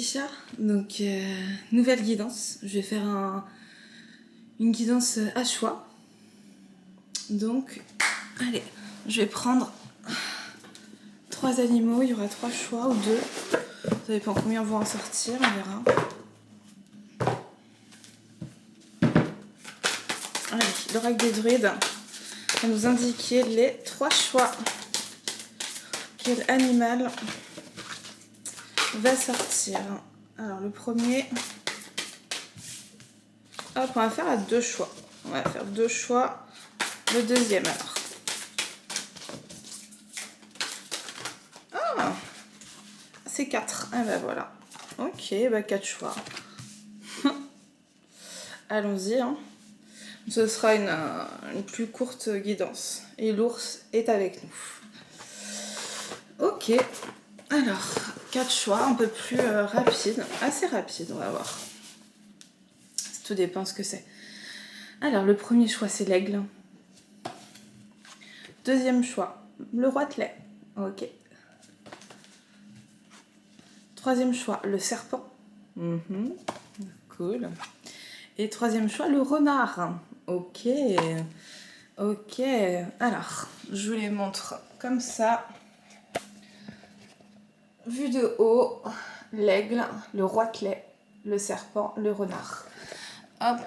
Laetitia, donc nouvelle guidance. Je vais faire une guidance à choix. Donc, allez, je vais prendre 3 animaux, il y aura 3 choix ou 2. Ça dépend combien vont en sortir, on verra. Allez, l'oracle des druides va nous indiquer les 3 choix. Quel animal va sortir? Alors le premier, hop, on va faire à 2 choix. On va faire 2 choix. Le deuxième alors. Ah, c'est 4. Ah bah voilà. Ok, bah 4 choix. Allons-y. Hein. Ce sera une plus courte guidance. Et l'ours est avec nous. Ok. Alors, 4 choix, un peu plus rapide. Assez rapide, on va voir. Tout dépend ce que c'est. Alors, le premier choix, c'est l'aigle. Deuxième choix, le roitelet. Ok. Troisième choix, le serpent. Cool. Et troisième choix, le renard. Ok. Ok. Alors, je vous les montre comme ça. Vu de haut, l'aigle, le roitelet, le serpent, le renard. Hop,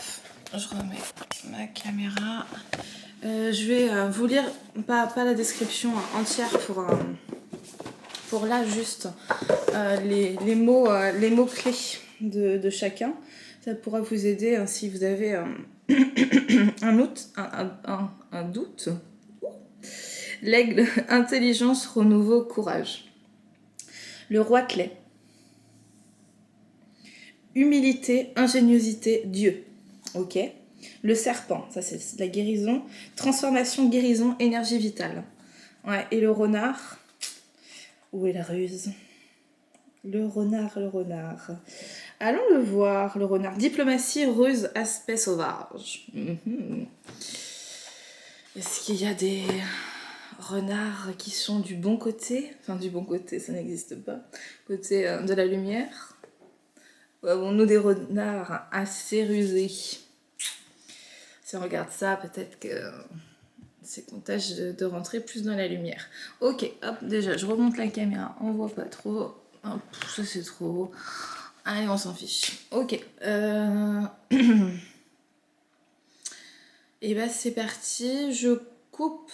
je remets ma caméra. Je vais vous lire, pas la description entière pour là juste les mots clés de chacun. Ça pourra vous aider si vous avez un doute. L'aigle, intelligence, renouveau, courage. Le roitelet, humilité, ingéniosité, Dieu. Ok. Le serpent, ça c'est la guérison. Transformation, guérison, énergie vitale. Ouais. Et le renard, où est la ruse? Le renard. Allons le voir, le renard. Diplomatie, ruse, aspect sauvage. Est-ce qu'il y a des renards qui sont du bon côté? Enfin, du bon côté, ça n'existe pas. Côté de la lumière. Ou avons-nous des renards assez rusés? Si on regarde ça, peut-être que c'est qu'on tâche de rentrer plus dans la lumière. Ok, hop, déjà, je remonte la caméra. On voit pas trop. Hop, ça c'est trop haut. Allez, on s'en fiche. Ok. Et bah c'est parti. Je coupe.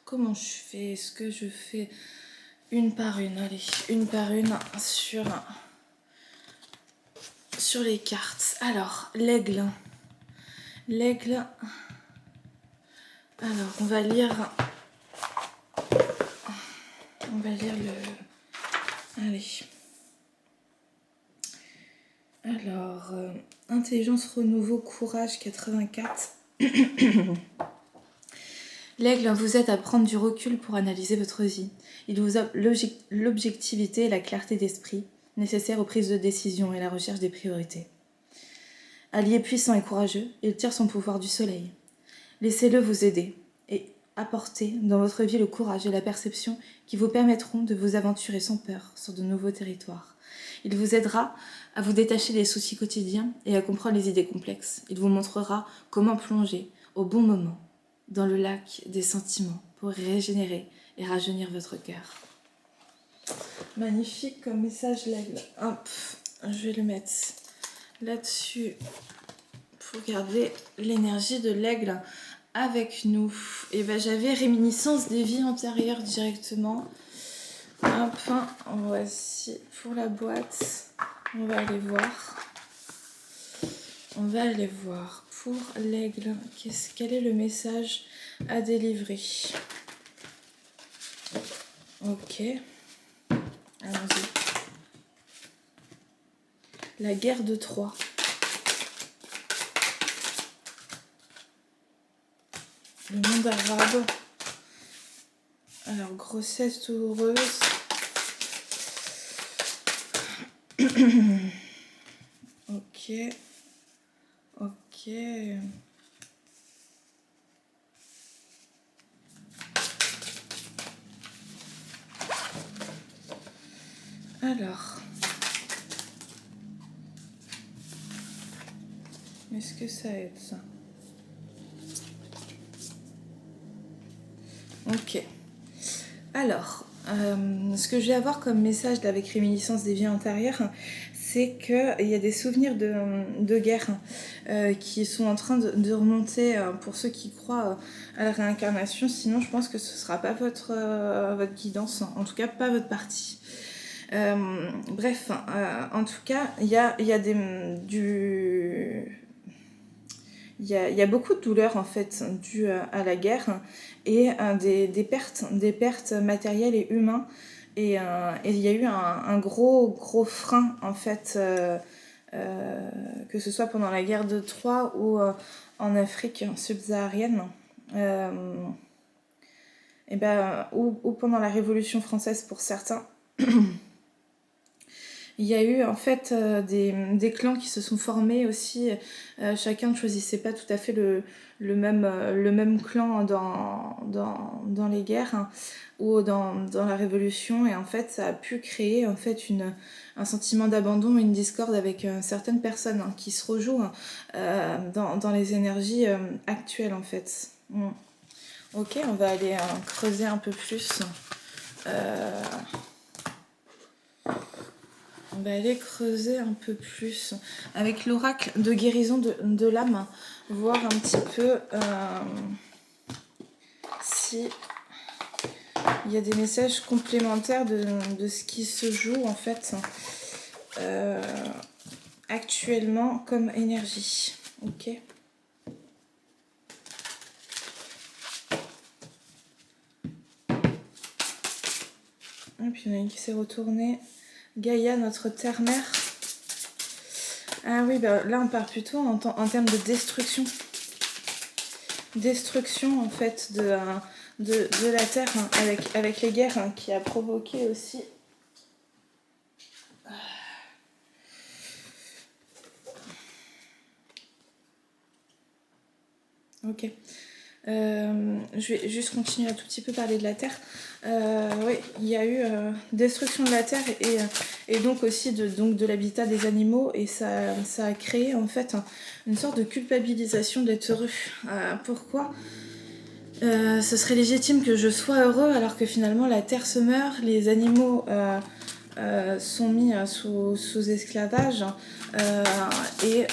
Comment je fais? Est-ce que je fais une par une? Allez, une par une sur les cartes. Alors, l'aigle. L'aigle. Alors, on va lire le... Allez. Alors, intelligence, renouveau, courage, 84. L'aigle vous aide à prendre du recul pour analyser votre vie. Il vous offre l'objectivité et la clarté d'esprit nécessaires aux prises de décision et à la recherche des priorités. Allié puissant et courageux, il tire son pouvoir du soleil. Laissez-le vous aider et apporter dans votre vie le courage et la perception qui vous permettront de vous aventurer sans peur sur de nouveaux territoires. Il vous aidera à vous détacher des soucis quotidiens et à comprendre les idées complexes. Il vous montrera comment plonger au bon moment dans le lac des sentiments pour régénérer et rajeunir votre cœur. Magnifique comme message l'aigle. Hop, je vais le mettre là-dessus pour garder l'énergie de l'aigle avec nous. Et ben j'avais réminiscence des vies antérieures directement. Hop, voici pour la boîte. On va aller voir. Pour l'aigle, quel est le message à délivrer? Ok. Allons-y. La guerre de Troie. Le monde arabe. Alors, grossesse douloureuse. Ok. Alors, est-ce que ça aide ça? Ok. Alors, ce que je vais avoir comme message avec réminiscence des vies antérieures, c'est qu'il y a des souvenirs de guerre qui sont en train de remonter pour ceux qui croient à la réincarnation. Sinon, je pense que ce ne sera pas votre guidance, en tout cas pas votre partie. Bref, en tout cas, il y a il y a beaucoup de douleurs en fait dues à la guerre et des pertes matérielles et humaines. Et il y a eu un gros frein en fait, que ce soit pendant la guerre de Troie ou en Afrique subsaharienne. Et ou pendant la Révolution française pour certains. Il y a eu en fait des clans qui se sont formés aussi. Chacun ne choisissait pas tout à fait le même clan dans les guerres, hein, ou dans la Révolution. Et en fait, ça a pu créer en fait un sentiment d'abandon, une discorde avec certaines personnes hein, qui se rejouent dans les énergies actuelles en fait. Ok, on va aller creuser un peu plus. On va aller creuser un peu plus avec l'oracle de guérison de l'âme, voir un petit peu si il y a des messages complémentaires de ce qui se joue en fait actuellement comme énergie. Ok. Et puis il y en a une qui s'est retournée. Gaïa, notre terre-mère. Ah oui, bah là on part plutôt en termes de destruction. Destruction en fait de la terre hein, avec les guerres hein, qui a provoqué aussi. Ok. Je vais juste continuer un tout petit peu parler de la terre. Oui, il y a eu destruction de la terre et donc aussi de l'habitat des animaux et ça a créé en fait une sorte de culpabilisation d'être heureux. Pourquoi ce serait légitime que je sois heureux alors que finalement la terre se meurt, les animaux sont mis sous esclavage et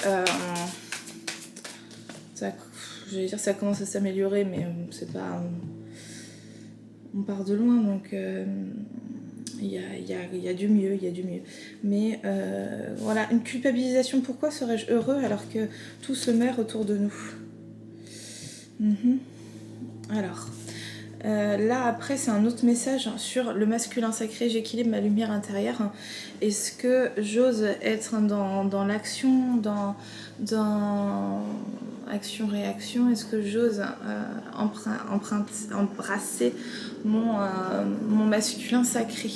j'allais dire ça commence à s'améliorer mais c'est pas on part de loin donc il y a du mieux mais voilà une culpabilisation. Pourquoi serais-je heureux alors que tout se meurt autour de nous? Alors là après c'est un autre message sur le masculin sacré. J'équilibre ma lumière intérieure. Est-ce que j'ose être dans l'action, dans action-réaction? Est-ce que j'ose embrasser mon masculin sacré?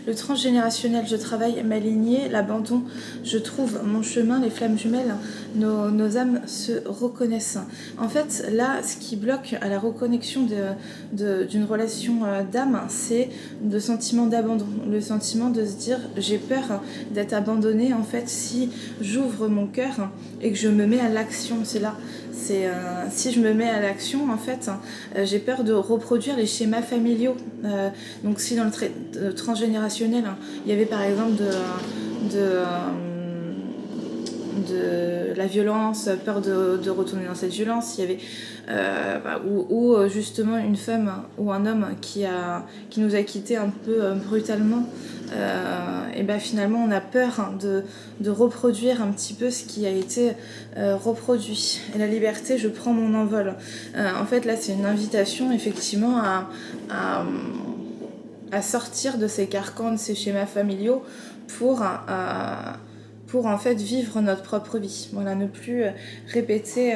Le transgénérationnel, je travaille ma lignée. L'abandon, je trouve mon chemin. Les flammes jumelles, nos âmes se reconnaissent. En fait, là, ce qui bloque à la reconnexion d'une relation d'âme, c'est le sentiment d'abandon. Le sentiment de se dire, j'ai peur d'être abandonnée, en fait, si j'ouvre mon cœur et que je me mets à l'action. C'est là. Si je me mets à l'action, en fait, j'ai peur de reproduire les schémas familiaux. Donc si dans le transgénérationnel, il y avait par exemple de la violence, peur de retourner dans cette violence, il y avait ou justement une femme ou un homme qui nous a quittés un peu brutalement, et finalement on a peur de reproduire un petit peu ce qui a été reproduit. Et la liberté, je prends mon envol. En fait là c'est une invitation effectivement à sortir de ces carcans, de ces schémas familiaux pour en fait vivre notre propre vie. Voilà, ne plus répéter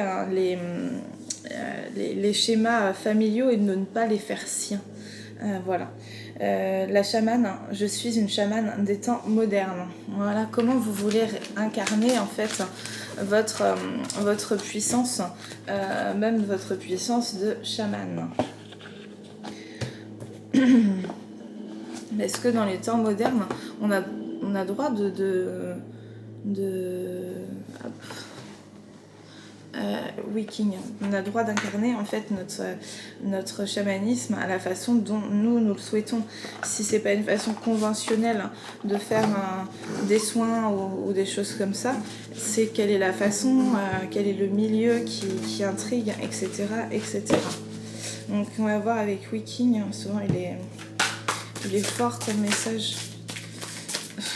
les schémas familiaux et de ne pas les faire siens. Voilà. La chamane, je suis une chamane des temps modernes. Voilà, comment vous voulez incarner en fait votre puissance, même votre puissance de chamane. Mais est-ce que dans les temps modernes, on a droit hop, Wiking, on a droit d'incarner en fait notre chamanisme à la façon dont nous le souhaitons. Si c'est pas une façon conventionnelle de faire des soins ou des choses comme ça, c'est quelle est la façon, quel est le milieu qui intrigue, etc., etc. Donc on va voir avec Wiking, souvent il est fort comme message.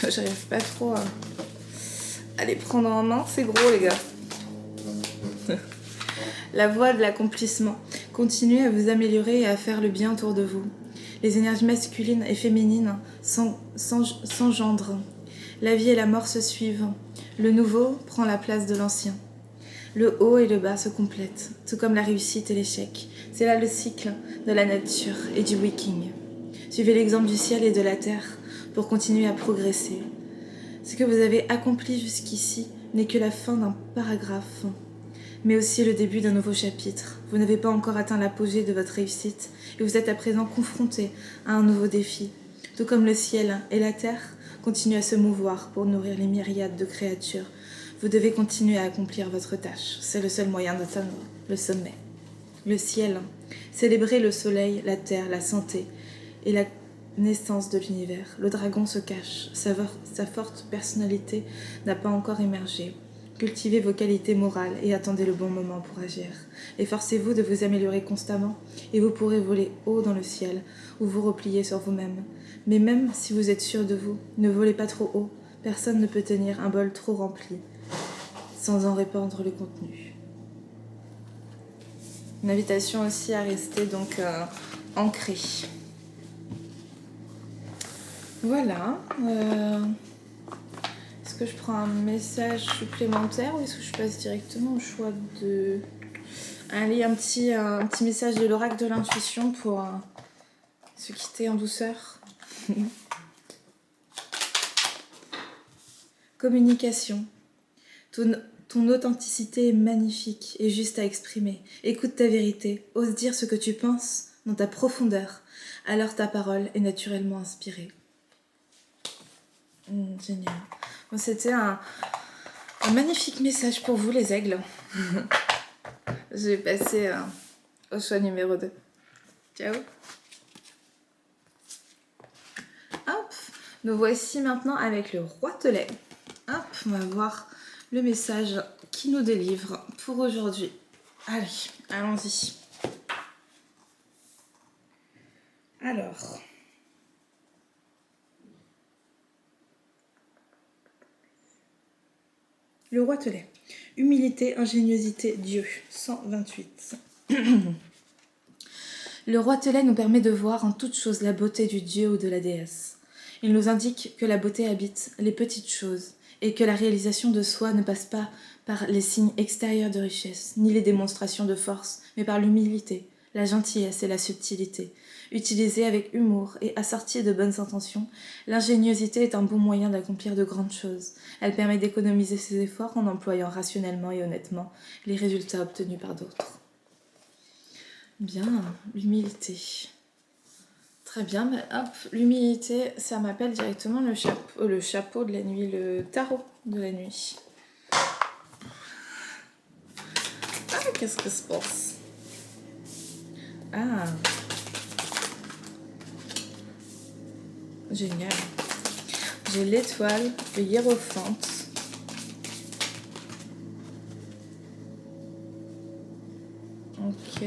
J'arrive pas trop à les prendre en main, c'est gros les gars. La voie de l'accomplissement. Continuez à vous améliorer et à faire le bien autour de vous. Les énergies masculines et féminines s'engendrent. La vie et la mort se suivent. Le nouveau prend la place de l'ancien. Le haut et le bas se complètent, tout comme la réussite et l'échec. C'est là le cycle de la nature et du Wiking. Suivez l'exemple du ciel et de la terre pour continuer à progresser. Ce que vous avez accompli jusqu'ici n'est que la fin d'un paragraphe, mais aussi le début d'un nouveau chapitre. Vous n'avez pas encore atteint l'apogée de votre réussite et vous êtes à présent confronté à un nouveau défi. Tout comme le ciel et la terre continuent à se mouvoir pour nourrir les myriades de créatures, vous devez continuer à accomplir votre tâche. C'est le seul moyen d'atteindre le sommet. Le ciel, célébrer le soleil, la terre, la santé et la naissance de l'univers. Le dragon se cache, sa forte personnalité n'a pas encore émergé. Cultivez vos qualités morales et attendez le bon moment pour agir. Efforcez-vous de vous améliorer constamment et vous pourrez voler haut dans le ciel ou vous replier sur vous-même. Mais même si vous êtes sûr de vous, ne volez pas trop haut. Personne ne peut tenir un bol trop rempli sans en répandre le contenu. Une invitation aussi à rester donc ancré. Voilà. Est-ce que je prends un message supplémentaire ou est-ce que je passe directement au choix de... Allez, un petit message de l'oracle de l'intuition pour se quitter en douceur. Communication. Ton authenticité est magnifique et juste à exprimer. Écoute ta vérité, ose dire ce que tu penses dans ta profondeur. Alors ta parole est naturellement inspirée. Génial. Bon, c'était un magnifique message pour vous les aigles. Je vais passer au choix numéro 2. Ciao. Hop, nous voici maintenant avec le roitelet. Hop, on va voir le message qui nous délivre pour aujourd'hui. Allez, allons-y. Alors... Le roitelet. Humilité, ingéniosité, Dieu. 128. Le roitelet nous permet de voir en toute chose la beauté du Dieu ou de la déesse. Il nous indique que la beauté habite les petites choses et que la réalisation de soi ne passe pas par les signes extérieurs de richesse, ni les démonstrations de force, mais par l'humilité, la gentillesse et la subtilité. Utilisée avec humour et assortie de bonnes intentions, l'ingéniosité est un bon moyen d'accomplir de grandes choses. Elle permet d'économiser ses efforts en employant rationnellement et honnêtement les résultats obtenus par d'autres. Bien, l'humilité. Très bien, mais hop, l'humilité, ça m'appelle directement le chapeau de la nuit, le tarot de la nuit. Ah, qu'est-ce que se passe? Ah, génial. J'ai l'étoile, le hiérophante. Ok.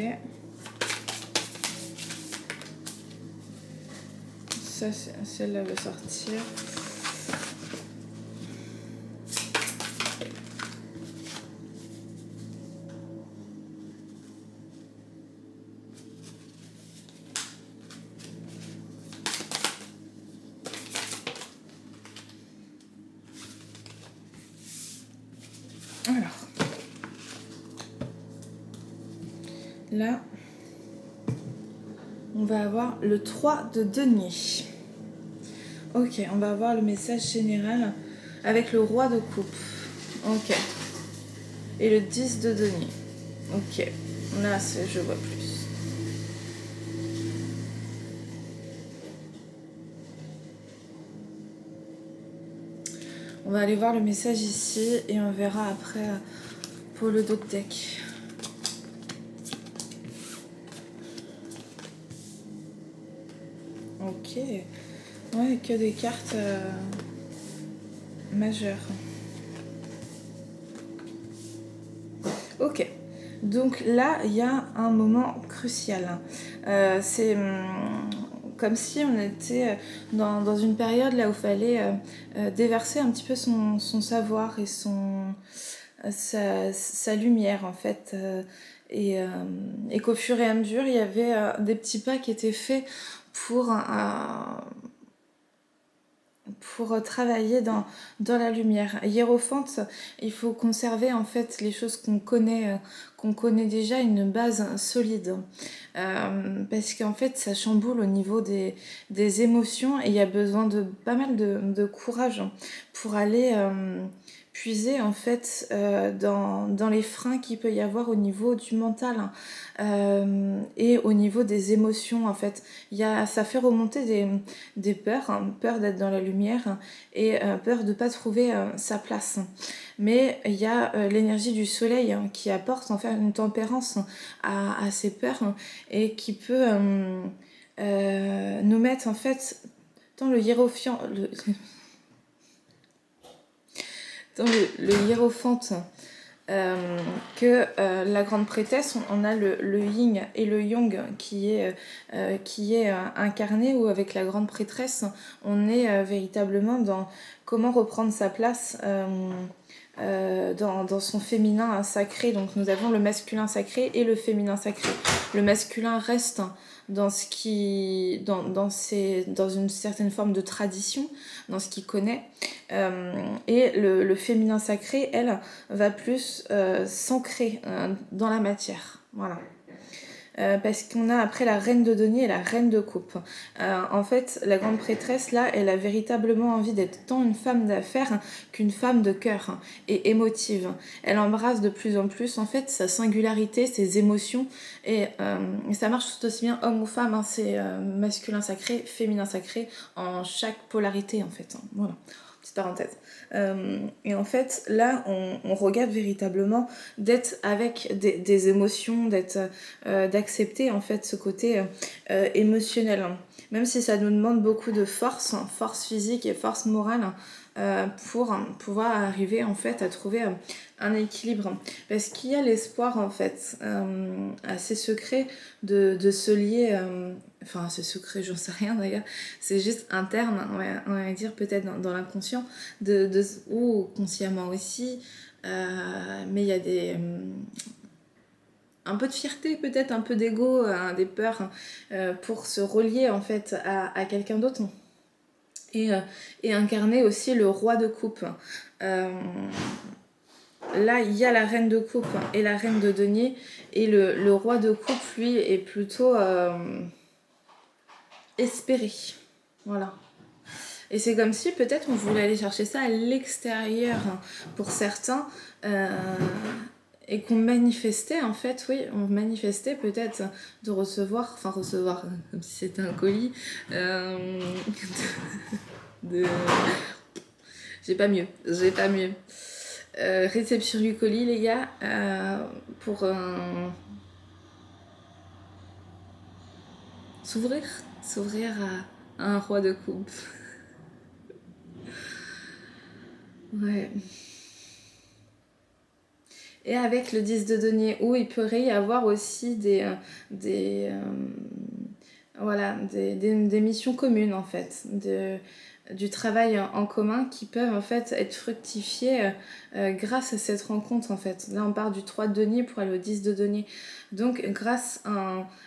Ça, celle-là va sortir. Alors, là, on va avoir le 3 de denier. Ok, on va avoir le message général avec le roi de coupe. Ok. Et le 10 de denier. Ok. Là, je vois plus. On va aller voir le message ici et on verra après pour le dos de deck. Ok. Ouais, que des cartes majeures. Ok. Donc là, il y a un moment crucial. C'est comme si on était dans une période là où il fallait déverser un petit peu son savoir et sa lumière en fait. Et qu'au fur et à mesure, il y avait des petits pas qui étaient faits pour travailler dans la lumière. Hiérophante, il faut conserver en fait les choses qu'on connaît déjà, une base solide. Parce qu'en fait, ça chamboule au niveau des émotions et il y a besoin de pas mal de courage pour aller puiser en fait dans les freins qu'il peut y avoir au niveau du mental et au niveau des émotions en fait. Ça fait remonter des peurs, peur d'être dans la lumière et peur de ne pas trouver sa place. Mais il y a l'énergie du soleil qui apporte en fait une tempérance à ces peurs et qui peut nous mettre en fait dans le hiérophant, le hiérophante que la grande prêtresse, on a le yin et le yang qui est incarné, ou avec la grande prêtresse, on est véritablement dans comment reprendre sa place dans son féminin sacré. Donc nous avons le masculin sacré et le féminin sacré. Le masculin reste dans une certaine forme de tradition, dans ce qu'il connaît, et le féminin sacré, elle, va plus s'ancrer dans la matière. Voilà. Parce qu'on a après la reine de denier et la reine de coupe. En fait, la grande prêtresse, là, elle a véritablement envie d'être tant une femme d'affaires qu'une femme de cœur et émotive. Elle embrasse de plus en plus, en fait, sa singularité, ses émotions, et ça marche tout aussi bien homme ou femme, c'est masculin sacré, féminin sacré, en chaque polarité, en fait. Voilà. Petite parenthèse. Et en fait, là, on regarde véritablement d'être avec des émotions, d'accepter en fait ce côté émotionnel. Même si ça nous demande beaucoup de force physique et force morale, pour pouvoir arriver en fait à trouver un équilibre. Parce qu'il y a l'espoir en fait assez secret de se lier, enfin c'est secret, j'en sais rien d'ailleurs, c'est juste interne, on va dire peut-être dans l'inconscient, ou consciemment aussi, mais il y a un peu de fierté peut-être, un peu d'ego, des peurs pour se relier en fait à quelqu'un d'autre. Et incarner aussi le roi de coupe. Là, il y a la reine de coupe et la reine de denier, et le roi de coupe, lui, est plutôt espéré. Voilà. Et c'est comme si peut-être on voulait aller chercher ça à l'extérieur pour certains, et qu'on manifestait en fait, oui, on manifestait peut-être de recevoir comme si c'était un colis, j'ai pas mieux. Réception du colis, les gars, pour s'ouvrir à un roi de coupe. Ouais. Et avec le 10 de denier, où il pourrait y avoir aussi des missions communes en fait, du travail en commun qui peuvent en fait être fructifiées grâce à cette rencontre en fait. Là on part du 3 de denier pour aller au 10 de denier. Donc grâce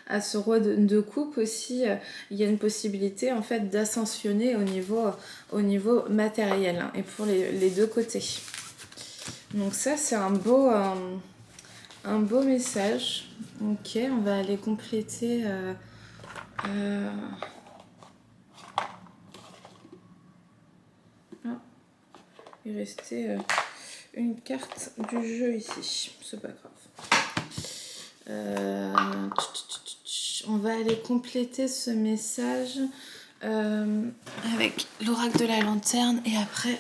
à ce roi de coupe aussi, il y a une possibilité en fait d'ascensionner au niveau matériel, et pour les deux côtés. Donc ça c'est un beau message. Ok, on va aller compléter. Il restait une carte du jeu ici. C'est pas grave. On va aller compléter ce message avec l'oracle de la lanterne, et après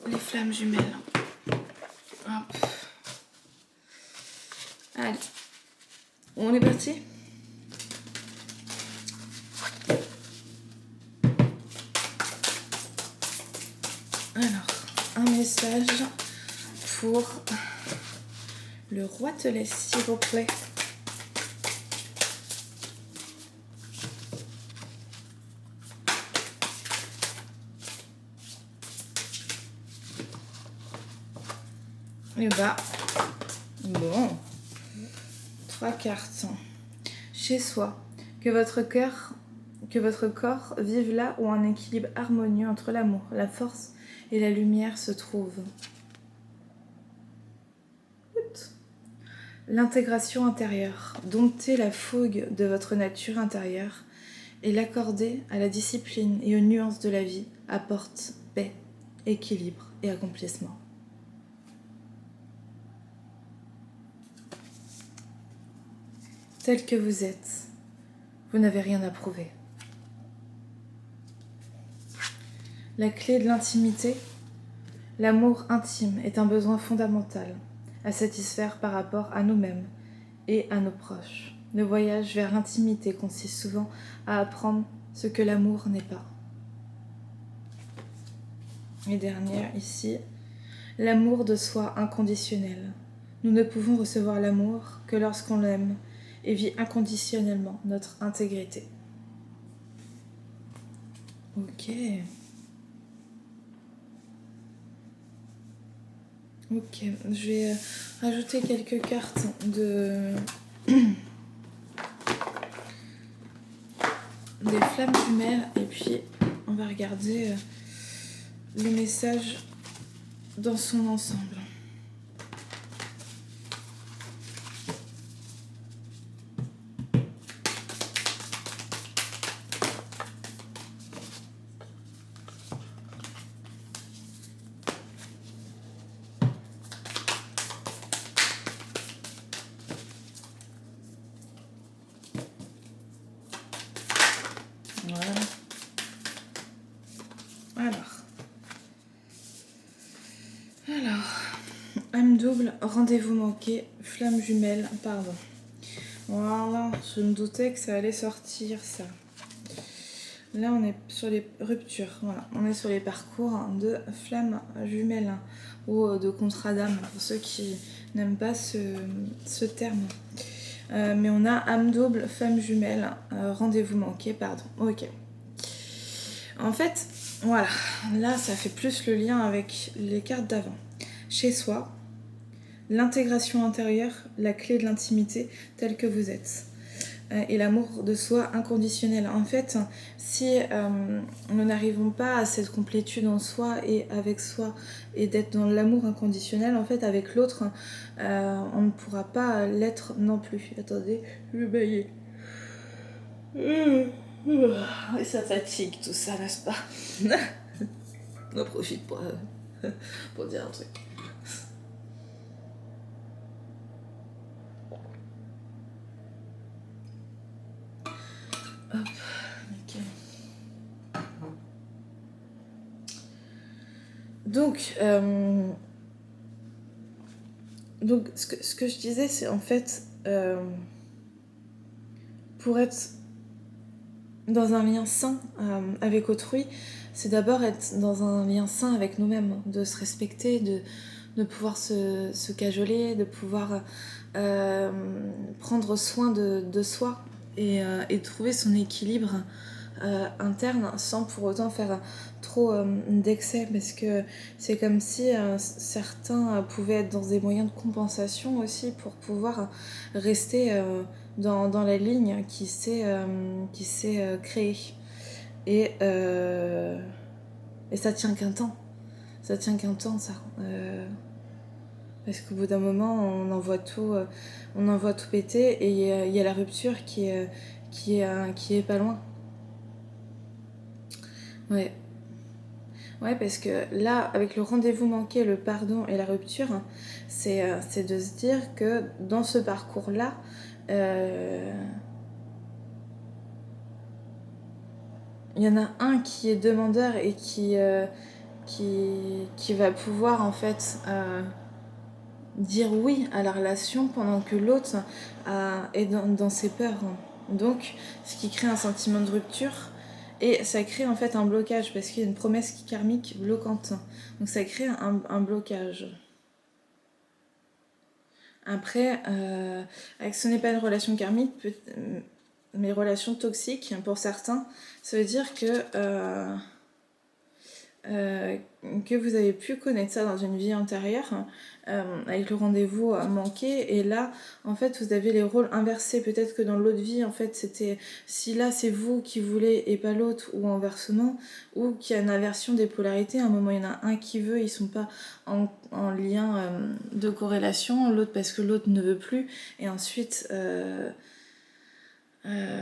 les flammes jumelles. Hop. Allez, on est parti. Alors, un message pour le roi te laisse, s'il vous plaît. Et bah, bon, 3 cartes. Chez soi, que votre corps vive là où un équilibre harmonieux entre l'amour, la force et la lumière se trouve. L'intégration intérieure, dompter la fougue de votre nature intérieure et l'accorder à la discipline et aux nuances de la vie apporte paix, équilibre et accomplissement. Tel que vous êtes, vous n'avez rien à prouver. La clé de l'intimité, l'amour intime est un besoin fondamental à satisfaire par rapport à nous-mêmes et à nos proches. Le voyage vers l'intimité consiste souvent à apprendre ce que l'amour n'est pas. Et dernière ici, l'amour de soi inconditionnel. Nous ne pouvons recevoir l'amour que lorsqu'on l'aime et vit inconditionnellement notre intégrité. Ok. Ok, je vais rajouter quelques cartes des flammes jumelles et puis on va regarder le message dans son ensemble. Voilà. Alors, âme double, rendez-vous manqué, flamme jumelle, pardon. Voilà, je me doutais que ça allait sortir ça. Là, on est sur les ruptures, voilà. On est sur les parcours de flamme jumelle ou de contrat d'âme, pour ceux qui n'aiment pas ce terme. Mais on a âme double, femme jumelle, rendez-vous manqué, pardon. Ok. En fait, voilà, là ça fait plus le lien avec les cartes d'avant. Chez soi, l'intégration intérieure, la clé de l'intimité telle que vous êtes. Et l'amour de soi inconditionnel. En fait, si nous n'arrivons pas à cette complétude en soi et avec soi et d'être dans l'amour inconditionnel, en fait, avec l'autre, on ne pourra pas l'être non plus. Attendez, je vais bailler. Et ça fatigue tout ça, n'est-ce pas? On en profite pour dire un truc. Hop, nickel. Donc ce que je disais, c'est en fait, pour être dans un lien sain avec autrui, c'est d'abord être dans un lien sain avec nous-mêmes, de se respecter, de pouvoir se cajoler, de pouvoir prendre soin de soi et trouver son équilibre interne sans pour autant faire trop d'excès, parce que c'est comme si certains pouvaient être dans des moyens de compensation aussi pour pouvoir rester dans la ligne qui s'est créée. Et ça tient qu'un temps. Ça tient qu'un temps, ça. Parce qu'au bout d'un moment, on envoie tout péter et il y a la rupture qui est pas loin. Ouais. Ouais, parce que là, avec le rendez-vous manqué, le pardon et la rupture, c'est de se dire que dans ce parcours-là, il y en a un qui est demandeur et qui qui va pouvoir en fait dire oui à la relation pendant que l'autre est dans ses peurs. Donc, ce qui crée un sentiment de rupture et ça crée en fait un blocage parce qu'il y a une promesse karmique bloquante. Donc, ça crée un blocage. Après, ce n'est pas une relation karmique, mais relation toxique pour certains, ça veut dire que vous avez pu connaître ça dans une vie antérieure avec le rendez-vous manqué, et là en fait vous avez les rôles inversés. Peut-être que dans l'autre vie en fait c'était, si là c'est vous qui voulez et pas l'autre, ou inversement, ou qu'il y a une inversion des polarités. À un moment il y en a un qui veut, ils sont pas en lien de corrélation, l'autre parce que l'autre ne veut plus, et ensuite il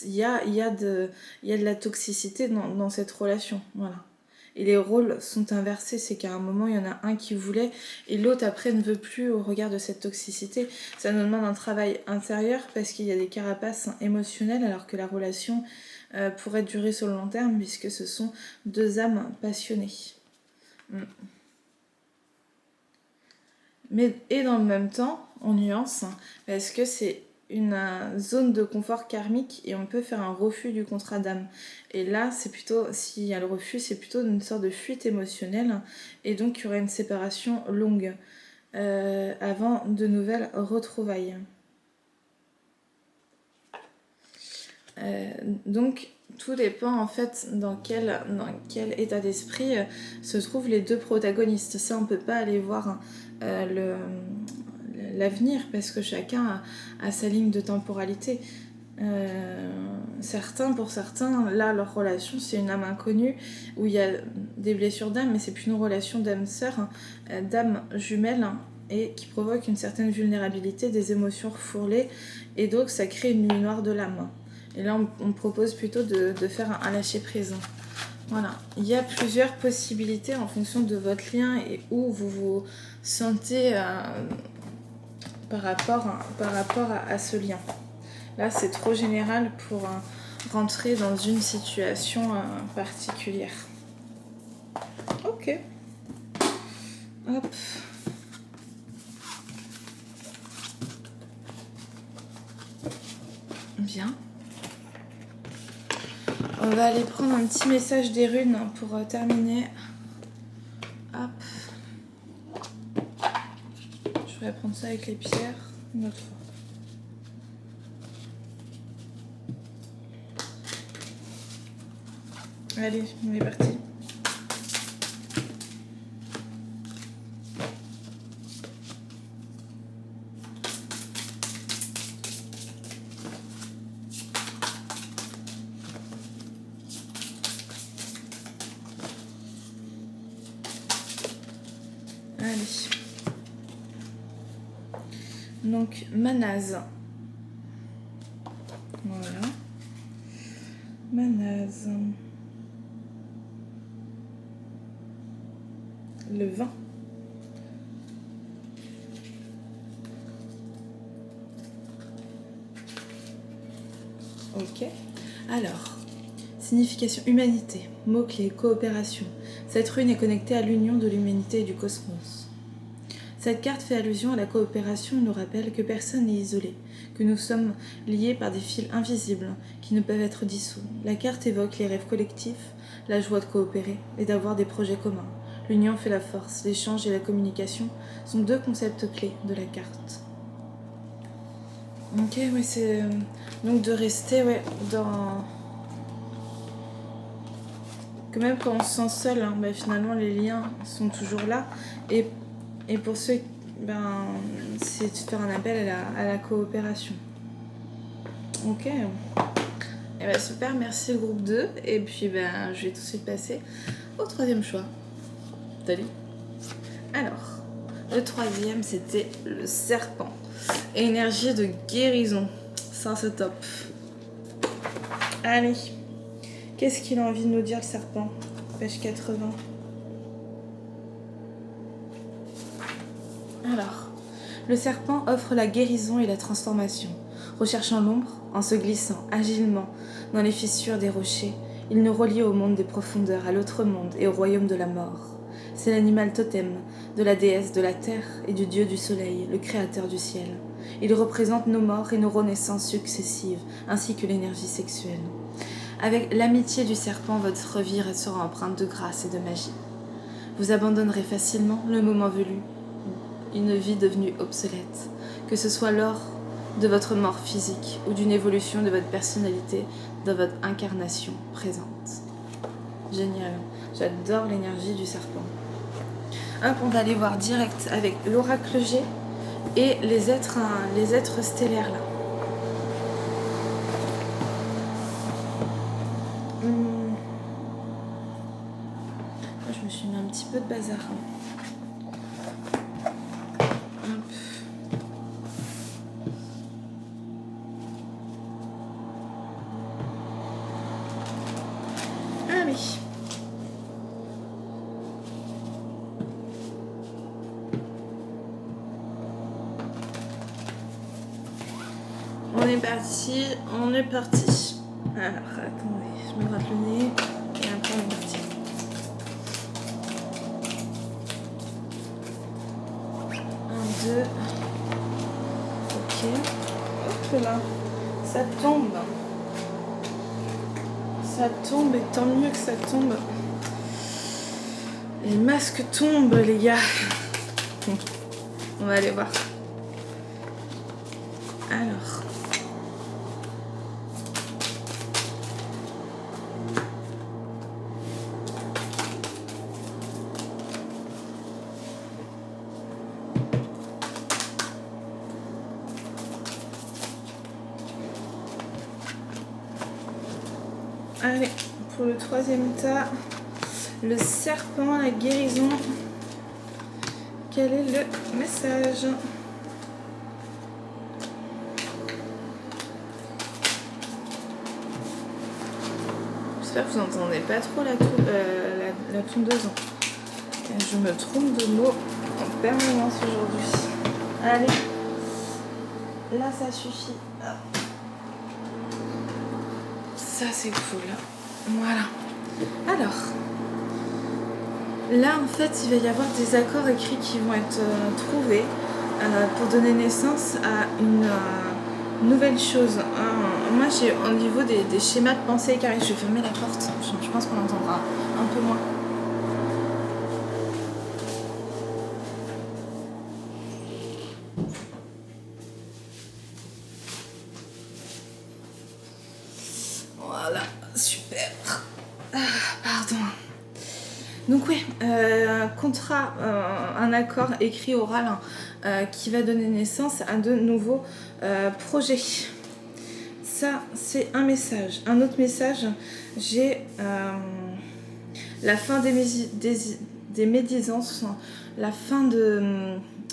y a de la toxicité dans cette relation, voilà. Et les rôles sont inversés, c'est qu'à un moment il y en a un qui voulait et l'autre après ne veut plus au regard de cette toxicité. Ça nous demande un travail intérieur parce qu'il y a des carapaces émotionnelles, alors que la relation pourrait durer sur le long terme puisque ce sont deux âmes passionnées. Mais et dans le même temps, on nuance, parce que c'est une zone de confort karmique et on peut faire un refus du contrat d'âme. Et là, c'est plutôt, s'il y a le refus, c'est plutôt une sorte de fuite émotionnelle, et donc il y aurait une séparation longue avant de nouvelles retrouvailles. Donc tout dépend en fait dans quel état d'esprit se trouvent les deux protagonistes. Ça on peut pas aller voir l'avenir parce que chacun a sa ligne de temporalité. Pour certains, là leur relation c'est une âme inconnue où il y a des blessures d'âme, mais c'est plus une relation d'âme sœur, d'âme jumelle, et qui provoque une certaine vulnérabilité, des émotions refoulées, et donc ça crée une nuit noire de l'âme. Et là, on propose plutôt de faire un lâcher-prise. Voilà. Il y a plusieurs possibilités en fonction de votre lien et où vous vous sentez par rapport à ce lien. Là, c'est trop général pour rentrer dans une situation particulière. Ok. Hop. Bien. On va aller prendre un petit message des runes pour terminer. Hop. Je vais prendre ça avec les pierres une autre fois. Allez, on est parti. Allez. Donc, Manaz. Voilà. Manaz. Le vin. Ok. Alors, signification humanité, mot-clé, coopération. Cette rune est connectée à l'union de l'humanité et du cosmos. Cette carte fait allusion à la coopération et nous rappelle que personne n'est isolé, que nous sommes liés par des fils invisibles qui ne peuvent être dissous. La carte évoque les rêves collectifs, la joie de coopérer et d'avoir des projets communs. L'union fait la force, l'échange et la communication sont deux concepts clés de la carte. Ok, oui, c'est donc de rester dans... Que même quand on se sent seul, finalement les liens sont toujours là. Et pour ceux, c'est de faire un appel à la coopération. Ok. Et super, merci le groupe 2. Et puis je vais tout de suite passer au troisième choix. Salut. Alors, le troisième, c'était le serpent. Énergie de guérison. Ça, c'est top. Allez. Qu'est-ce qu'il a envie de nous dire, le serpent? Page 80. Alors, le serpent offre la guérison et la transformation. Recherchant l'ombre, en se glissant agilement dans les fissures des rochers, Il nous relie au monde des profondeurs, à l'autre monde et au royaume de la mort. C'est l'animal totem de la déesse de la terre et du dieu du soleil, le créateur du ciel. Il représente nos morts et nos renaissances successives, ainsi que l'énergie sexuelle. Avec l'amitié du serpent, votre vie sera empreinte de grâce et de magie. Vous abandonnerez facilement, le moment venu, une vie devenue obsolète, que ce soit lors de votre mort physique ou d'une évolution de votre personnalité dans votre incarnation présente. Génial, j'adore l'énergie du serpent. Hop, on va aller voir direct avec l'oracle G et les êtres stellaires là. Je me suis mis un petit peu de bazar. Hop. Ah oui. On est parti. Alors, attendez, je me gratte le nez et après on est parti. Un, deux. Ok. Hop là. Ça tombe. Ça tombe et tant mieux que ça tombe. Les masques tombent, les gars. On va aller voir. Alors. Allez, pour le troisième tas, le serpent, la guérison. Quel est le message? J'espère que vous n'entendez pas trop la tondeuse. Je me trompe de mots en permanence aujourd'hui. Allez, là ça suffit. Ça c'est cool. Voilà. Alors, là en fait il va y avoir des accords écrits qui vont être trouvés pour donner naissance à une nouvelle chose. Moi j'ai au niveau des schémas de pensée carrés, je vais fermer la porte, je pense qu'on entendra un peu moins. Voilà, super. Pardon. Donc oui, contrat, un accord écrit oral qui va donner naissance à de nouveaux projets. Ça, c'est un message. Un autre message, j'ai la fin des médisances, la fin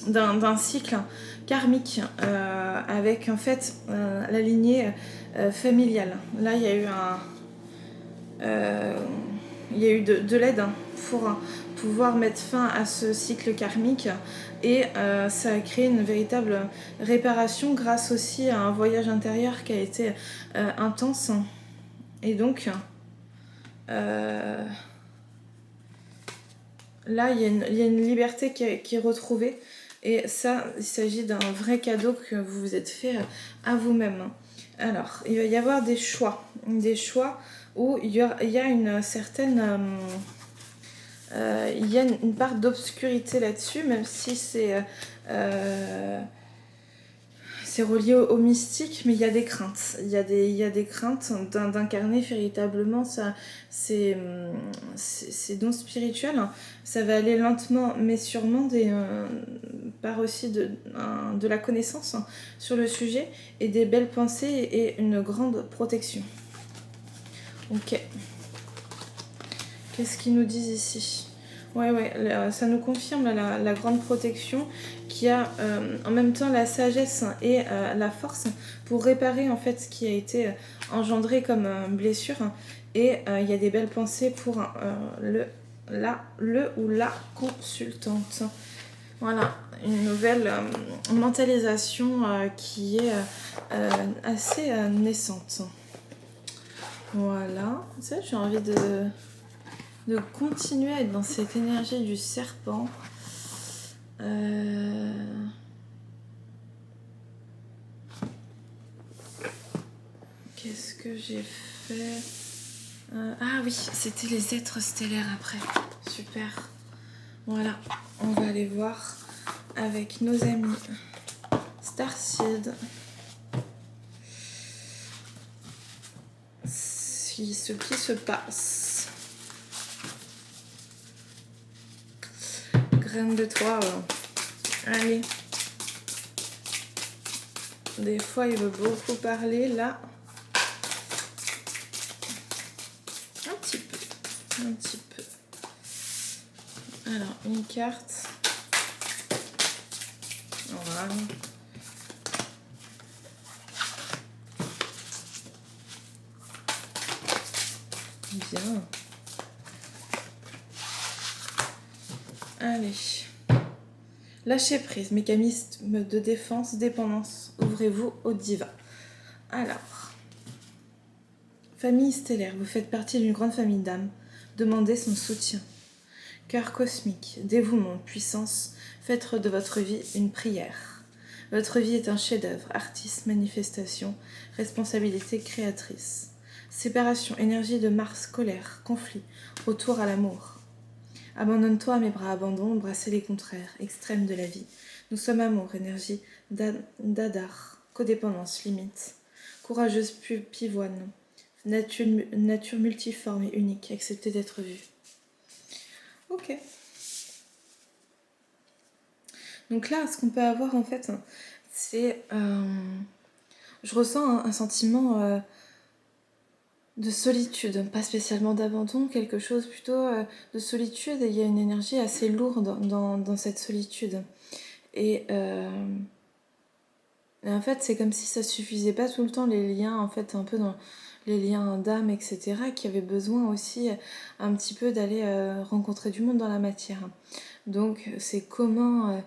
d'un cycle karmique avec en fait la lignée familiale. Là, il y a eu de l'aide pour pouvoir mettre fin à ce cycle karmique et ça a créé une véritable réparation grâce aussi à un voyage intérieur qui a été intense. Et donc là il y a une liberté qui est retrouvée et ça, il s'agit d'un vrai cadeau que vous vous êtes fait à vous-même. Alors, il va y avoir des choix où il y a une certaine il y a une part d'obscurité là-dessus, même si c'est relié au mystique, mais il y a des craintes. Il y a des craintes d'incarner véritablement ces dons spirituels. Ça va aller lentement, mais sûrement par aussi de la connaissance sur le sujet et des belles pensées et une grande protection. Ok. Qu'est-ce qu'ils nous disent ici? Ouais, ça nous confirme la grande protection qui a en même temps la sagesse et la force pour réparer en fait ce qui a été engendré comme blessure. Et il y a des belles pensées pour le ou la consultante. Voilà, une nouvelle mentalisation qui est assez naissante. Voilà. Ça, j'ai envie de continuer à être dans cette énergie du serpent. Qu'est-ce que j'ai fait? Ah oui, c'était les êtres stellaires après. Super. Voilà, on va aller voir avec nos amis Starseed ce qui se passe. Graine de toi. Allez. Des fois, il veut beaucoup parler, là. Un petit peu. Un petit peu. Alors, une carte. Voilà. Bien. Allez. Lâchez prise, mécanisme de défense, dépendance. Ouvrez-vous au divin. Alors, famille stellaire, vous faites partie d'une grande famille d'âmes. Demandez son soutien. Cœur cosmique, dévouement, puissance, faites de votre vie une prière. Votre vie est un chef-d'œuvre, artiste, manifestation, responsabilité créatrice. Séparation, énergie de Mars, colère, conflit, retour à l'amour. Abandonne-toi à mes bras, abandon, embrasser les contraires, extrêmes de la vie. Nous sommes amour, énergie d'Adar, codépendance, limite. Courageuse pivoine, nature multiforme et unique, accepter d'être vue. Ok. Donc là, ce qu'on peut avoir en fait, c'est... je ressens un sentiment de solitude, pas spécialement d'abandon, quelque chose plutôt de solitude. Et il y a une énergie assez lourde dans cette solitude. Et en fait, c'est comme si ça suffisait pas tout le temps, les liens, en fait, un peu dans les liens d'âme, etc., qui avaient besoin aussi un petit peu d'aller rencontrer du monde dans la matière. Donc, c'est comment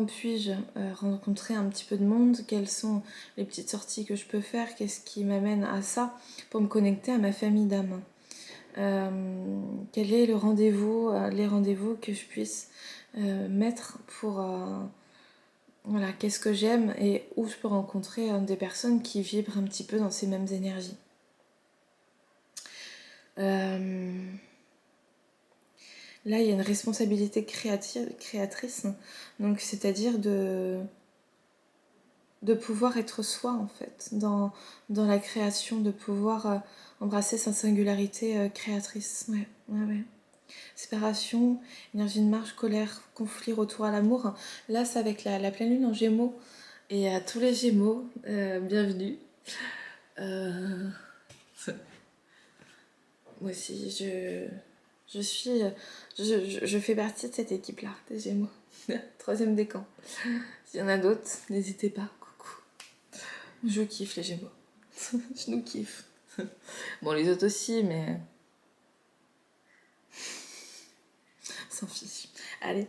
puis-je rencontrer un petit peu de monde, quelles sont les petites sorties que je peux faire, qu'est-ce qui m'amène à ça pour me connecter à ma famille d'âme. Quel est le rendez-vous, les rendez-vous que je puisse mettre pour... voilà, qu'est-ce que j'aime et où je peux rencontrer des personnes qui vibrent un petit peu dans ces mêmes énergies. Là, il y a une responsabilité créatrice, donc c'est-à-dire de pouvoir être soi, en fait, dans la création, de pouvoir embrasser sa singularité créatrice. Ouais. Séparation, énergie de marche, colère, conflit, retour à l'amour. Là, c'est avec la pleine lune en Gémeaux. Et à tous les Gémeaux, bienvenue. Moi aussi, je fais partie de cette équipe-là, des Gémeaux. Troisième décan. S'il y en a d'autres, n'hésitez pas. Coucou. Je kiffe les Gémeaux. Je nous kiffe. Bon, les autres aussi, mais... S'en fiche. Allez.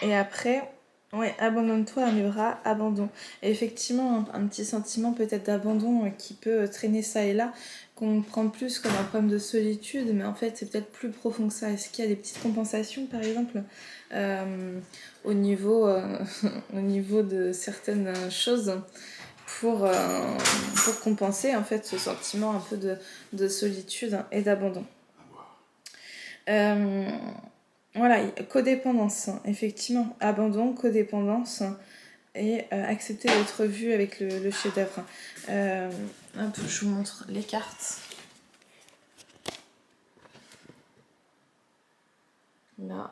Et après... Ouais, abandonne-toi à mes bras, abandon. Et effectivement, un petit sentiment peut-être d'abandon qui peut traîner ça et là, qu'on prend plus comme un problème de solitude, mais en fait, c'est peut-être plus profond que ça. Est-ce qu'il y a des petites compensations, par exemple, au niveau de certaines choses pour compenser, en fait, ce sentiment un peu de solitude et d'abandon. Voilà, codépendance, effectivement, abandon, codépendance et accepter d'être vu avec le chef-d'œuvre. Je vous montre les cartes. Là.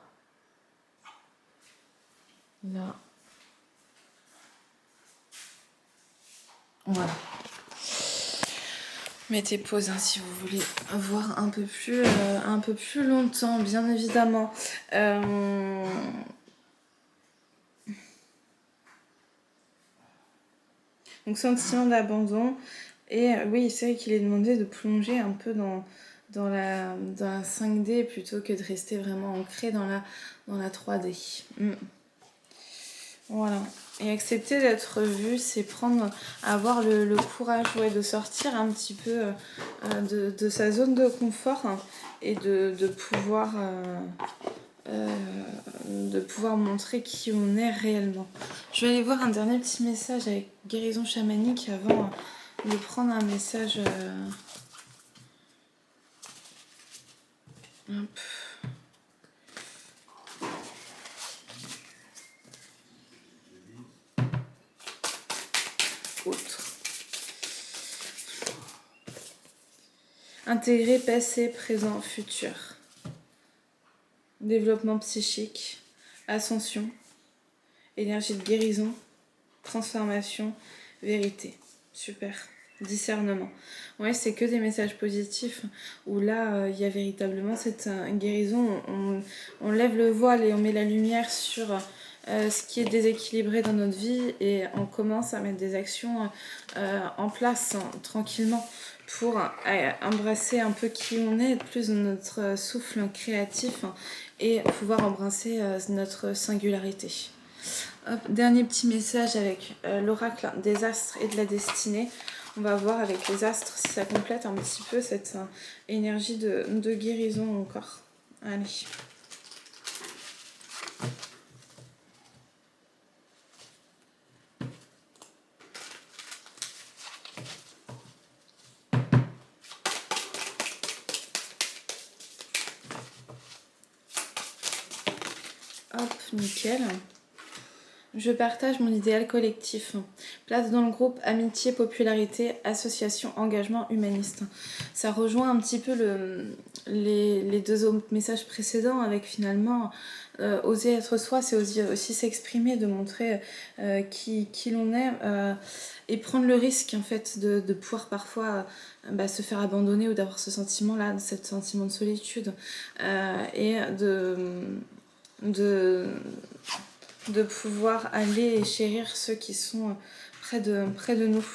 Voilà. Mettez pause si vous voulez voir un peu plus longtemps, bien évidemment. Donc sentiment d'abandon. Et oui, c'est vrai qu'il est demandé de plonger un peu dans la 5D plutôt que de rester vraiment ancré dans la 3D. Voilà. Et accepter d'être vu, c'est avoir le courage de sortir un petit peu de sa zone de confort, hein, et de pouvoir montrer qui on est réellement. Je vais aller voir un dernier petit message avec guérison chamanique avant de prendre un message... Hop. Autre. Intégrer passé, présent, futur. Développement psychique, ascension, énergie de guérison, transformation, vérité. Super. Discernement. Ouais, c'est que des messages positifs où là, il y a véritablement cette guérison. On lève le voile et on met la lumière sur ce qui est déséquilibré dans notre vie et on commence à mettre des actions en place, hein, tranquillement, pour embrasser un peu qui on est, être plus dans notre souffle créatif, hein, et pouvoir embrasser notre singularité. Hop, dernier petit message avec l'oracle des astres et de la destinée. On va voir avec les astres si ça complète un petit peu cette énergie de guérison encore. Allez. Hop, nickel. Je partage mon idéal collectif. Place dans le groupe, amitié, popularité, association, engagement humaniste. Ça rejoint un petit peu les deux autres messages précédents avec finalement oser être soi, c'est aussi s'exprimer, de montrer qui l'on est, et prendre le risque en fait de pouvoir parfois se faire abandonner ou d'avoir ce sentiment-là, ce sentiment de solitude, et de pouvoir aller chérir ceux qui sont près de nous.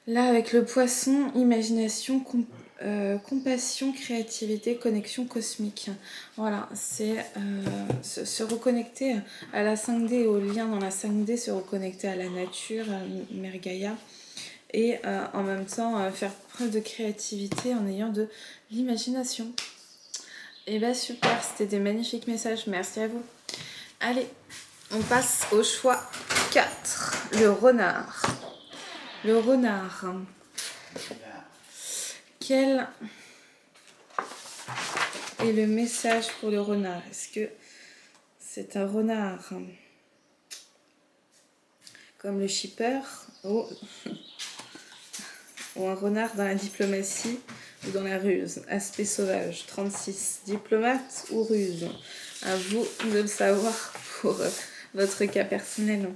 Là, avec le poisson, imagination, compassion, créativité, connexion cosmique. Voilà, c'est se reconnecter à la 5D, au lien dans la 5D, se reconnecter à la nature, à Mère Gaïa, et en même temps faire preuve de créativité en ayant de l'imagination. Et bah super, c'était des magnifiques messages, merci à vous. Allez, on passe au choix 4, le renard. Le renard. Quel est le message pour le renard? Est-ce que c'est un renard comme le shipper ou un renard dans la diplomatie ou dans la ruse? Aspect sauvage, 36. Diplomate ou ruse? À vous de le savoir pour votre cas personnel.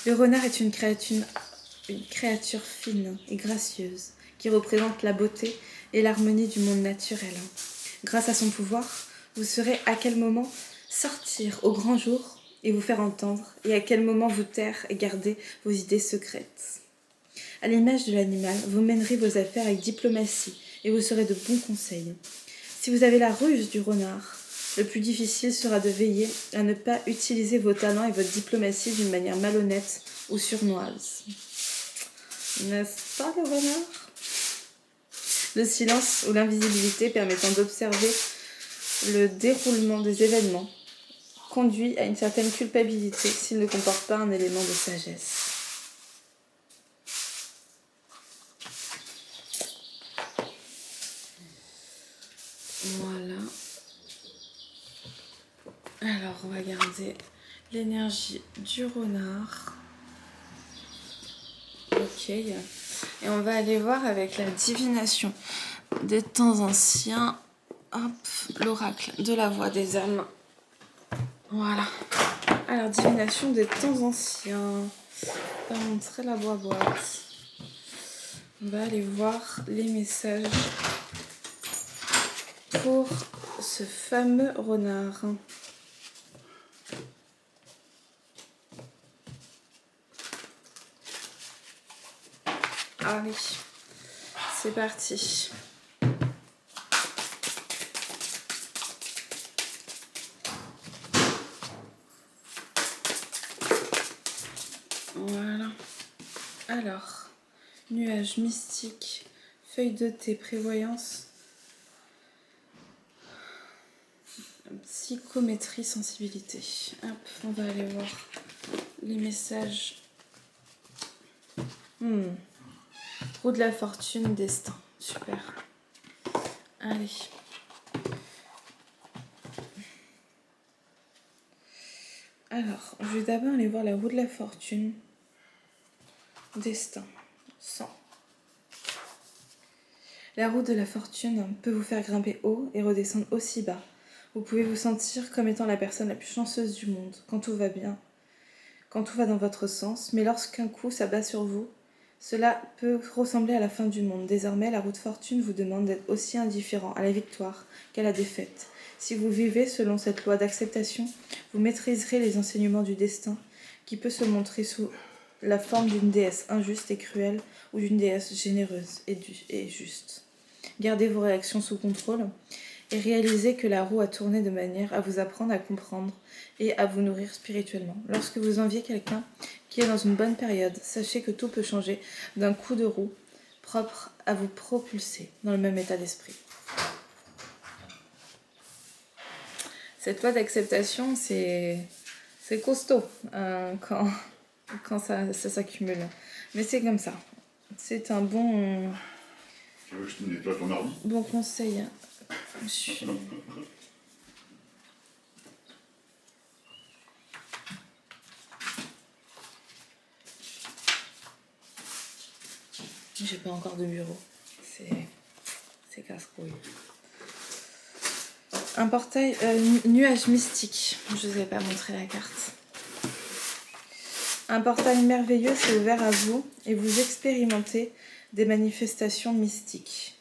Le renard est une créature fine et gracieuse qui représente la beauté et l'harmonie du monde naturel. Grâce à son pouvoir, vous saurez à quel moment sortir au grand jour et vous faire entendre, et à quel moment vous taire et garder vos idées secrètes. À l'image de l'animal, vous mènerez vos affaires avec diplomatie et vous serez de bons conseils. Si vous avez la ruse du renard, le plus difficile sera de veiller à ne pas utiliser vos talents et votre diplomatie d'une manière malhonnête ou surnoise. N'est-ce pas le renard? Le silence ou l'invisibilité permettant d'observer le déroulement des événements conduit à une certaine culpabilité s'il ne comporte pas un élément de sagesse. Voilà. Alors, on va garder l'énergie du renard. Ok. Et on va aller voir avec la divination des temps anciens. Hop, l'oracle de la voix des âmes. Voilà. Alors, divination des temps anciens. On va montrer la boîte. On va aller voir les messages pour ce fameux renard. Allez, c'est parti. Alors, nuage mystique, feuille de thé, prévoyance, psychométrie, sensibilité. Hop, on va aller voir les messages. Roue de la fortune, destin. Super. Allez. Alors, je vais d'abord aller voir la roue de la fortune. Destin. 100. La roue de la fortune peut vous faire grimper haut et redescendre aussi bas. Vous pouvez vous sentir comme étant la personne la plus chanceuse du monde, quand tout va bien, quand tout va dans votre sens, mais lorsqu'un coup s'abat sur vous, cela peut ressembler à la fin du monde. Désormais, la roue de fortune vous demande d'être aussi indifférent à la victoire qu'à la défaite. Si vous vivez selon cette loi d'acceptation, vous maîtriserez les enseignements du destin, qui peut se montrer sous la forme d'une déesse injuste et cruelle ou d'une déesse généreuse et juste. Gardez vos réactions sous contrôle et réalisez que la roue a tourné de manière à vous apprendre à comprendre et à vous nourrir spirituellement. Lorsque vous enviez quelqu'un qui est dans une bonne période, sachez que tout peut changer d'un coup de roue propre à vous propulser dans le même état d'esprit. Cette loi d'acceptation, c'est costaud quand ça s'accumule. Mais c'est comme ça. C'est un bon... Tu veux que je te nettoie ton ordi? Bon conseil. J'ai pas encore de bureau. C'est casse-couille. Un portail, nuage mystique. Je vous ai pas montré la carte. Un portail merveilleux s'est ouvert à vous et vous expérimentez des manifestations mystiques.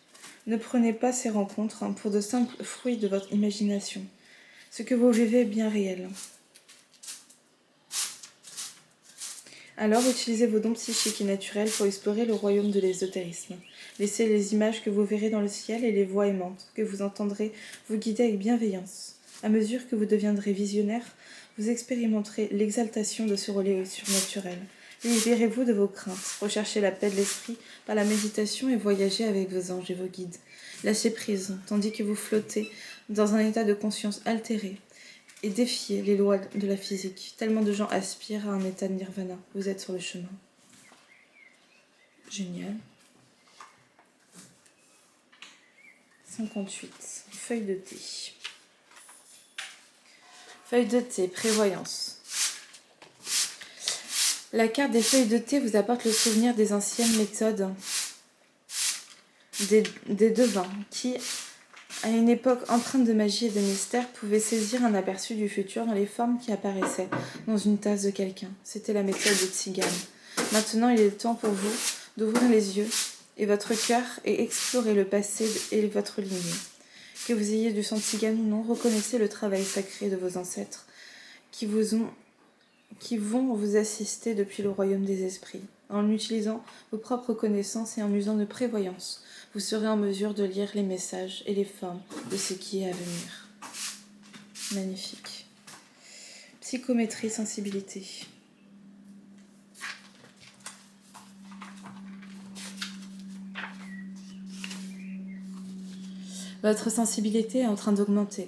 Ne prenez pas ces rencontres pour de simples fruits de votre imagination. Ce que vous vivez est bien réel. Alors utilisez vos dons psychiques et naturels pour explorer le royaume de l'ésotérisme. Laissez les images que vous verrez dans le ciel et les voix aimantes que vous entendrez vous guider avec bienveillance. À mesure que vous deviendrez visionnaire, vous expérimenterez l'exaltation de ce relais surnaturel. Libérez-vous de vos craintes, recherchez la paix de l'esprit par la méditation et voyagez avec vos anges et vos guides. Lâchez prise, tandis que vous flottez dans un état de conscience altéré et défiez les lois de la physique. Tellement de gens aspirent à un état de nirvana. Vous êtes sur le chemin. Génial. 58. Feuille de thé. Feuille de thé, prévoyance. La carte des feuilles de thé vous apporte le souvenir des anciennes méthodes des devins qui, à une époque empreinte de magie et de mystère, pouvaient saisir un aperçu du futur dans les formes qui apparaissaient dans une tasse de quelqu'un. C'était la méthode de Tzigane. Maintenant, il est temps pour vous d'ouvrir les yeux et votre cœur et explorer le passé et votre lignée. Que vous ayez du sang Tzigane ou non, reconnaissez le travail sacré de vos ancêtres qui vont vous assister depuis le royaume des esprits. En utilisant vos propres connaissances et en usant de prévoyance, vous serez en mesure de lire les messages et les formes de ce qui est à venir. Magnifique. Psychométrie, sensibilité. Votre sensibilité est en train d'augmenter.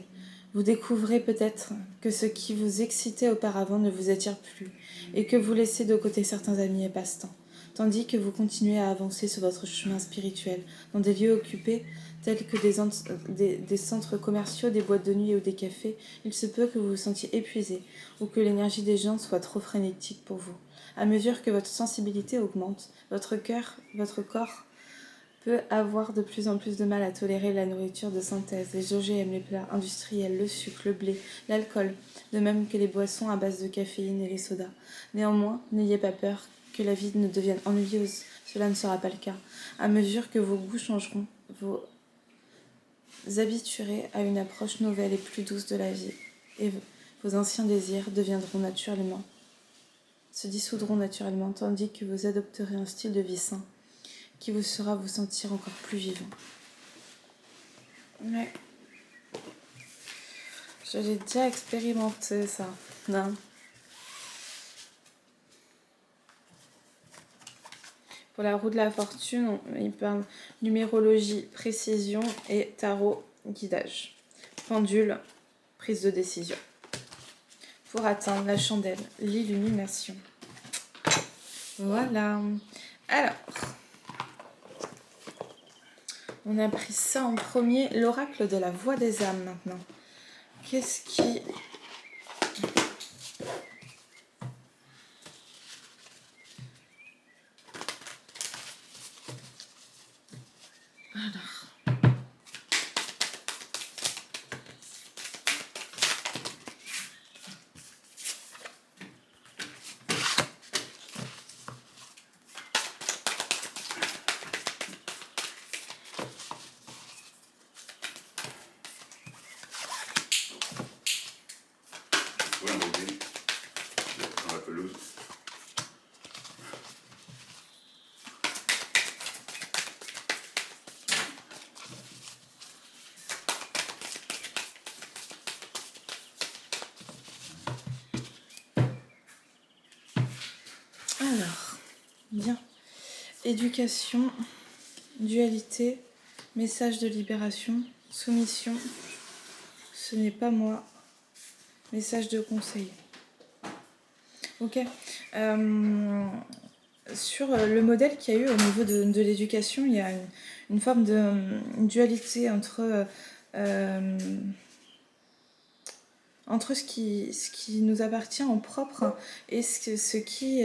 Vous découvrez peut-être que ce qui vous excitait auparavant ne vous attire plus et que vous laissez de côté certains amis et passe-temps, tandis que vous continuez à avancer sur votre chemin spirituel dans des lieux occupés tels que des centres commerciaux, des boîtes de nuit ou des cafés. Il se peut que vous vous sentiez épuisé ou que l'énergie des gens soit trop frénétique pour vous. À mesure que votre sensibilité augmente, votre corps peut avoir de plus en plus de mal à tolérer la nourriture de synthèse, les OGM, les plats industriels, le sucre, le blé, l'alcool, de même que les boissons à base de caféine et les sodas. Néanmoins, n'ayez pas peur que la vie ne devienne ennuyeuse, cela ne sera pas le cas. À mesure que vos goûts changeront, vous habituerez à une approche nouvelle et plus douce de la vie, et vos anciens désirs se dissoudront naturellement, tandis que vous adopterez un style de vie sain qui vous fera vous sentir encore plus vivant. Ouais. Je l'ai déjà expérimenté, ça. Non. Pour la roue de la fortune, il parle numérologie, précision et tarot, guidage. Pendule, prise de décision. Pour atteindre la chandelle, l'illumination. Voilà. Alors, on a pris ça en premier, l'oracle de la voix des âmes maintenant. Qu'est-ce qui... Ouais, on va aider. Dans la pelouse. Alors, bien. Éducation, dualité, message de libération, soumission, ce n'est pas moi, message de conseil. Ok. Sur le modèle qu'il y a eu au niveau de l'éducation, il y a une forme de dualité entre ce qui nous appartient en propre et ce qui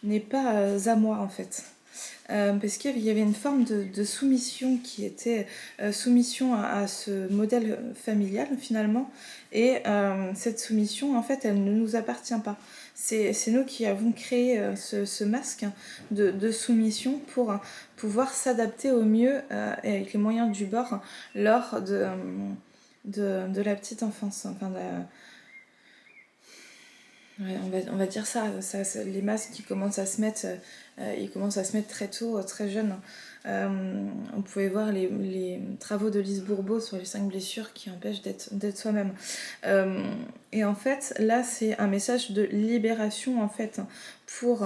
n'est pas à moi en fait. Parce qu'il y avait une forme de soumission qui était soumission à ce modèle familial finalement, et cette soumission en fait elle ne nous appartient pas. C'est nous qui avons créé ce masque de soumission pour pouvoir s'adapter au mieux avec les moyens du bord lors de la petite enfance, enfin ouais, on va dire ça, les masques qui commencent à se mettre, ils commencent à se mettre très tôt, très jeunes. On pouvait voir les travaux de Lise Bourbeau sur les 5 blessures qui empêchent d'être soi-même. Et en fait, là, c'est un message de libération, en fait, pour...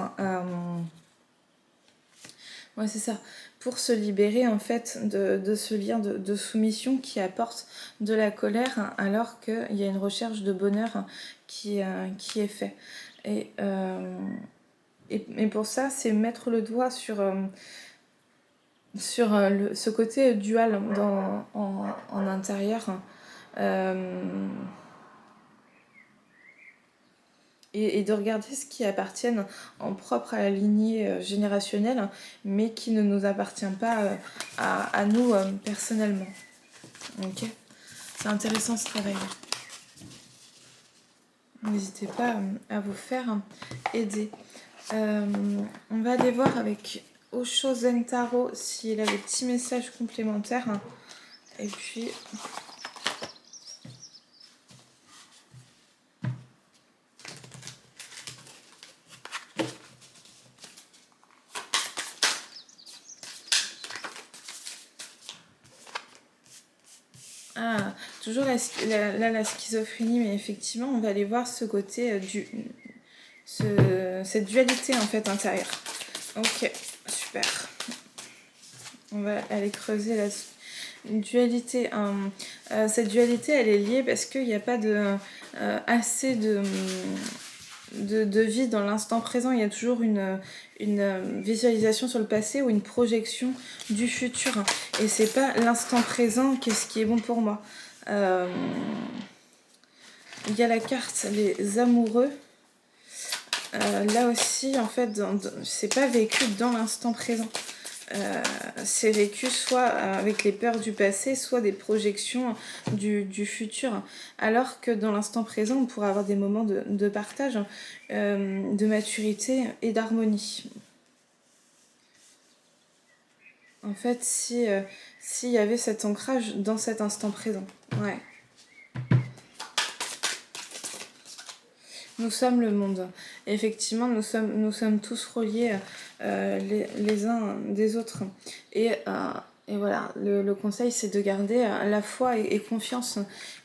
ouais, c'est ça. Pour se libérer, en fait, de ce lien de soumission qui apporte de la colère alors qu'il y a une recherche de bonheur qui est fait. Et pour ça, c'est mettre le doigt sur ce côté dual en intérieur. Et de regarder ce qui appartient en propre à la lignée générationnelle, mais qui ne nous appartient pas à nous personnellement. Ok, c'est intéressant ce travail. N'hésitez pas à vous faire aider. On va aller voir avec Osho Zen Tarot s'il a des petits messages complémentaires. Et puis... Ah, toujours la schizophrénie, mais effectivement, on va aller voir ce côté cette dualité en fait intérieure. Ok, super. On va aller creuser la dualité. Cette dualité, elle est liée parce qu'il n'y a pas assez de vie dans l'instant présent. Il y a toujours une visualisation sur le passé ou une projection du futur. Et c'est pas l'instant présent qu'est-ce qui est bon pour moi. Il y a la carte les amoureux. Là aussi, en fait, c'est pas vécu dans l'instant présent. C'est vécu soit avec les peurs du passé, soit des projections du futur. Alors que dans l'instant présent, on pourrait avoir des moments de partage, de maturité et d'harmonie. En fait, s'il y avait cet ancrage dans cet instant présent. Ouais. Nous sommes le monde. Effectivement, nous sommes tous reliés les uns des autres. Et voilà, le conseil, c'est de garder la foi et confiance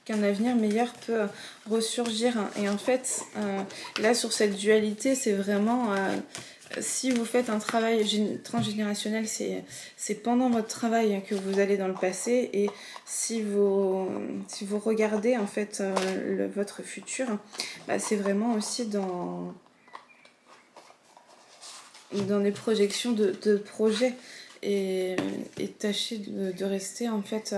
qu'un avenir meilleur peut ressurgir. Et en fait, là, sur cette dualité, c'est vraiment si vous faites un travail transgénérationnel, c'est pendant votre travail que vous allez dans le passé. Et si vous regardez en fait votre futur, bah, c'est vraiment aussi dans des projections de projets. Et tâchez de rester en fait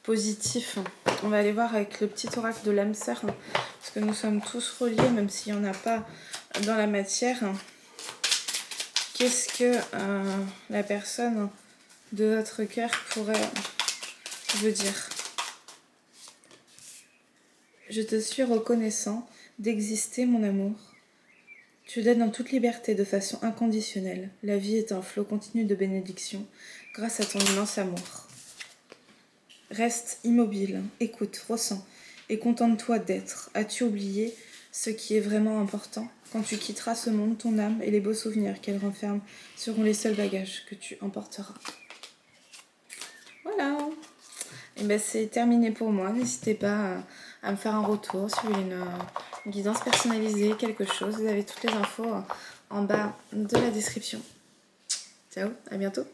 positif. On va aller voir avec le petit oracle de l'âme sœur, parce que nous sommes tous reliés, même s'il n'y en a pas dans la matière. Qu'est-ce que la personne de votre cœur pourrait vous dire? Je te suis reconnaissant d'exister, mon amour. Tu donnes en toute liberté, de façon inconditionnelle. La vie est un flot continu de bénédictions, grâce à ton immense amour. Reste immobile, écoute, ressens, et contente-toi d'être. As-tu oublié ce qui est vraiment important? Quand tu quitteras ce monde, ton âme et les beaux souvenirs qu'elle renferme seront les seuls bagages que tu emporteras. Voilà. Et ben c'est terminé pour moi. N'hésitez pas à me faire un retour si vous voulez une guidance personnalisée, quelque chose. Vous avez toutes les infos en bas de la description. Ciao, à bientôt.